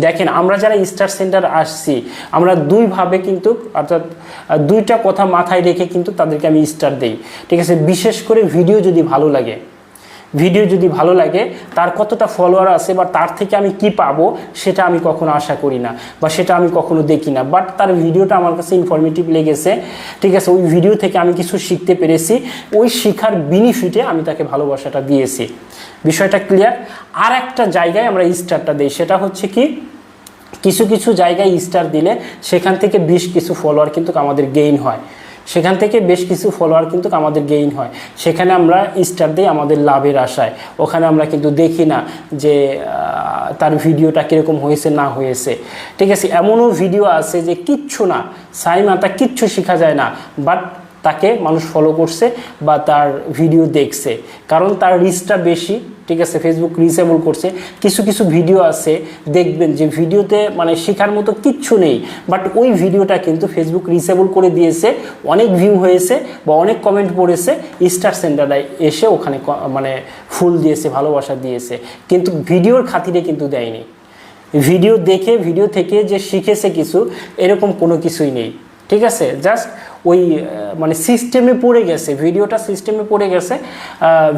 দেখেন আমরা যারা স্টার সেন্টার আসছি আমরা দুইভাবে কিন্তু অর্থাৎ দুইটা কথা মাথায় রেখে কিন্তু তাদেরকে আমি স্টার দেই, ঠিক আছে। বিশেষ করে ভিডিও যদি ভালো লাগে, তার কতটা ফলোয়ার আছে বা তার থেকে আমি কি পাবো সেটা আমি কখনো আশা করি না বা সেটা আমি কখনো দেখি না, বাট তার ভিডিওটা আমার কাছে ইনফরমেটিভ লেগেছে, ঠিক আছে। ওই ভিডিও থেকে আমি কিছু শিখতে পেরেছি, ওই শিখার বেনিফিটে আমি তাকে ভালোবাসাটা দিয়েছি। বিষয়টা ক্লিয়ার। আর একটা জায়গায় আমরা স্টারটা দিই, সেটা হচ্ছে কি কিছু কিছু জায়গায় স্টার দিলে সেখান থেকে বেশ কিছু ফলোয়ার কিন্তু আমাদের গেইন হয়, সেখানে আমরা স্টার দিই আমাদের লাভের আশায়। ওখানে আমরা কিন্তু দেখি না যে তার ভিডিওটা কীরকম হয়েছে না হয়েছে, ঠিক আছে। এমনও ভিডিও আছে যে কিচ্ছু না, সাইমাতা কিচ্ছু শেখা যায় না, বাট তাকে মানুষ ফলো করছে বা তার ভিডিও দেখছে, কারণ তার রিচটা বেশি, ঠিক আছে। ফেসবুক রিচেবল করছে। কিছু কিছু ভিডিও আছে দেখবেন যে ভিডিওতে মানে শেখার মতো কিচ্ছু নেই, বাট ওই ভিডিওটা কিন্তু ফেসবুক রিচেবল করে দিয়েছে, অনেক ভিউ হয়েছে বা অনেক কমেন্ট পড়েছে, স্টার সেন্টারে এসে ওখানে মানে ফুল দিয়েছে, ভালোবাসা দিয়েছে, কিন্তু ভিডিওর খাতিরে কিন্তু দেয়নি। ভিডিও থেকে যে শিখেছে কিছু, এরকম কোনো কিছুই নেই, ঠিক আছে। জাস্ট ওই মানে সিস্টেমে পড়ে গেছে,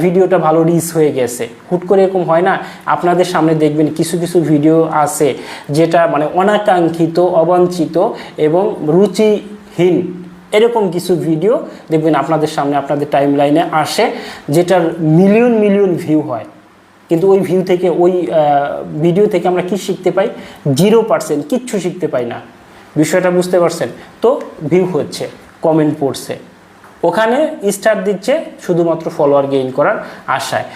ভিডিওটা ভালো রিচ হয়ে গেছে। হুট করে এরকম হয় না, আপনাদের সামনে দেখবেন কিছু কিছু ভিডিও আছে যেটা মানে অনাকাঙ্ক্ষিত, অবাঞ্ছিত এবং রুচিহীন, এরকম কিছু ভিডিও দেখবেন আপনাদের সামনে, আপনাদের টাইম লাইনে আসে, যেটার মিলিয়ন ভিউ হয়, কিন্তু ওই ভিডিও থেকে আমরা কি শিখতে পাই? 0%, কিচ্ছু শিখতে পাই না। বিষয়টা বুঝতে পারছেন তো? ভিউ হচ্ছে, কমেন্ট পড়ছে, ওখানে স্টার দিচ্ছে শুধুমাত্র ফলোয়ার গেইন করার আশায়।